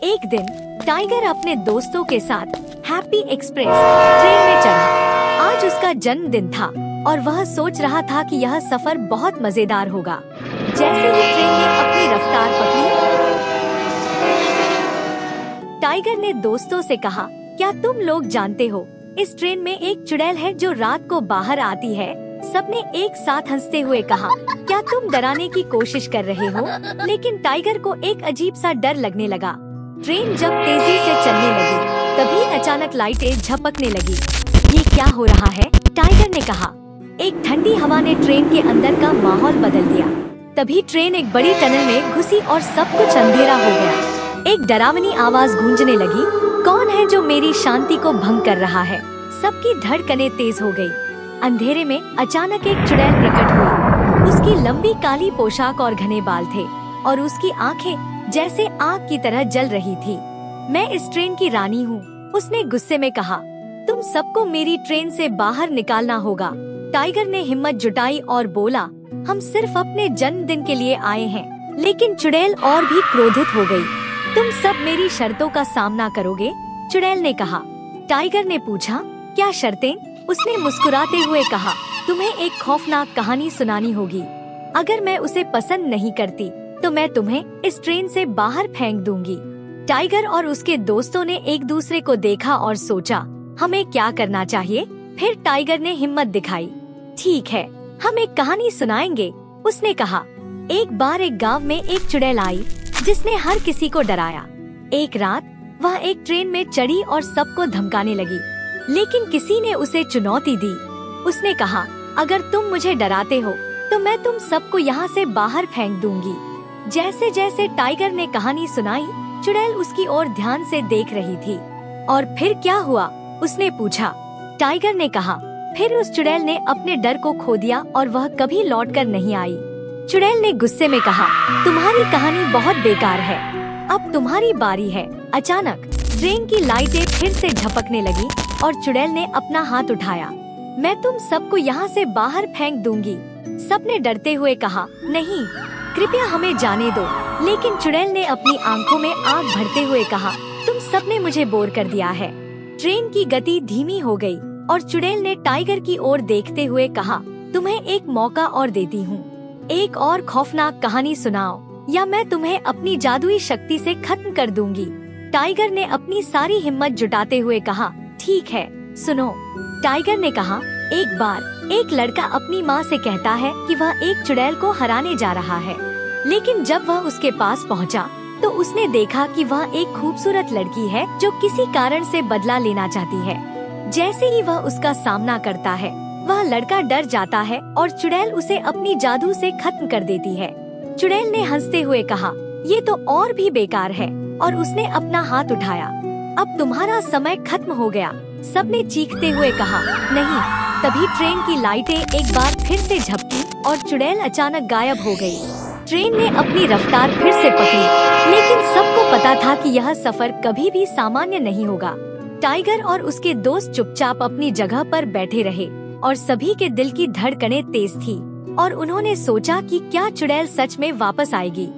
एक दिन टाइगर अपने दोस्तों के साथ हैप्पी एक्सप्रेस ट्रेन में चढ़ा। आज उसका जन्मदिन था और वह सोच रहा था कि यह सफर बहुत मजेदार होगा। जैसे ही ट्रेन ने अपनी रफ्तार पकड़ी, टाइगर ने दोस्तों से कहा, क्या तुम लोग जानते हो, इस ट्रेन में एक चुड़ैल है जो रात को बाहर आती है। सबने एक साथ हंसते हुए कहा, क्या तुम डराने की कोशिश कर रहे हो? लेकिन टाइगर को एक अजीब सा डर लगने लगा। ट्रेन जब तेजी से चलने लगी, तभी अचानक लाइटें झपकने लगी। ये क्या हो रहा है? टाइगर ने कहा। एक ठंडी हवा ने ट्रेन के अंदर का माहौल बदल दिया। तभी ट्रेन एक बड़ी टनल में घुसी और सब कुछ अंधेरा हो गया। एक डरावनी आवाज गूंजने लगी, कौन है जो मेरी शांति को भंग कर रहा है? सबकी धड़कनें तेज हो गई। अंधेरे में अचानक एक चुड़ैल प्रकट हुई। उसकी लंबी काली पोशाक और घने बाल थे और उसकी आंखें जैसे आग की तरह जल रही थी। मैं इस ट्रेन की रानी हूँ, उसने गुस्से में कहा। तुम सबको मेरी ट्रेन से बाहर निकालना होगा। टाइगर ने हिम्मत जुटाई और बोला, हम सिर्फ अपने जन्मदिन के लिए आए हैं। लेकिन चुड़ैल और भी क्रोधित हो गई। तुम सब मेरी शर्तों का सामना करोगे? चुड़ैल ने कहा। टाइगर ने पूछा, क्या शर्तें? उसने मुस्कुराते हुए कहा, तुम्हें एक खौफनाक कहानी सुनानी होगी। अगर मैं उसे पसंद नहीं करती तो मैं तुम्हें इस ट्रेन से बाहर फेंक दूंगी। टाइगर और उसके दोस्तों ने एक दूसरे को देखा और सोचा, हमें क्या करना चाहिए? फिर टाइगर ने हिम्मत दिखाई। ठीक है, हम एक कहानी सुनाएंगे, उसने कहा। एक बार एक गांव में एक चुड़ैल आई जिसने हर किसी को डराया। एक रात वह एक ट्रेन में चढ़ी और सबको धमकाने लगी, लेकिन किसी ने उसे चुनौती दी। उसने कहा, अगर तुम मुझे डराते हो तो मैं तुम सबको यहाँ से बाहर फेंक दूंगी। जैसे जैसे टाइगर ने कहानी सुनाई, चुड़ैल उसकी ओर ध्यान से देख रही थी। और फिर क्या हुआ? उसने पूछा। टाइगर ने कहा, फिर उस चुड़ैल ने अपने डर को खो दिया और वह कभी लौटकर नहीं आई। चुड़ैल ने गुस्से में कहा, तुम्हारी कहानी बहुत बेकार है, अब तुम्हारी बारी है। अचानक ट्रेन की लाइटें फिर से झपकने लगी और चुड़ैल ने अपना हाथ उठाया। मैं तुम सबको यहाँ से बाहर फेंक दूंगी। सबने डरते हुए कहा, नहीं, कृपया हमें जाने दो। लेकिन चुड़ैल ने अपनी आंखों में आग भरते हुए कहा, तुम सबने मुझे बोर कर दिया है। ट्रेन की गति धीमी हो गई और चुड़ैल ने टाइगर की ओर देखते हुए कहा, तुम्हें एक मौका और देती हूँ। एक और खौफनाक कहानी सुनाओ या मैं तुम्हें अपनी जादुई शक्ति से खत्म कर दूंगी। टाइगर ने अपनी सारी हिम्मत जुटाते हुए कहा, ठीक है, सुनो। टाइगर ने कहा, एक बार एक लड़का अपनी माँ से कहता है कि वह एक चुड़ैल को हराने जा रहा है। लेकिन जब वह उसके पास पहुँचा तो उसने देखा कि वह एक खूबसूरत लड़की है जो किसी कारण से बदला लेना चाहती है। जैसे ही वह उसका सामना करता है, वह लड़का डर जाता है और चुड़ैल उसे अपनी जादू से खत्म कर देती है। चुड़ैल ने हंसते हुए कहा, ये तो और भी बेकार है, और उसने अपना हाथ उठाया। अब तुम्हारा समय खत्म हो गया। सबने चीखते हुए कहा, नहीं। तभी ट्रेन की लाइटें एक बार फिर से झपकी और चुड़ैल अचानक गायब हो गई। ट्रेन ने अपनी रफ्तार फिर से पकड़ी, लेकिन सबको पता था कि यह सफर कभी भी सामान्य नहीं होगा। टाइगर और उसके दोस्त चुपचाप अपनी जगह पर बैठे रहे और सभी के दिल की धड़कनें तेज थी और उन्होंने सोचा कि क्या चुड़ैल सच में वापस आएगी।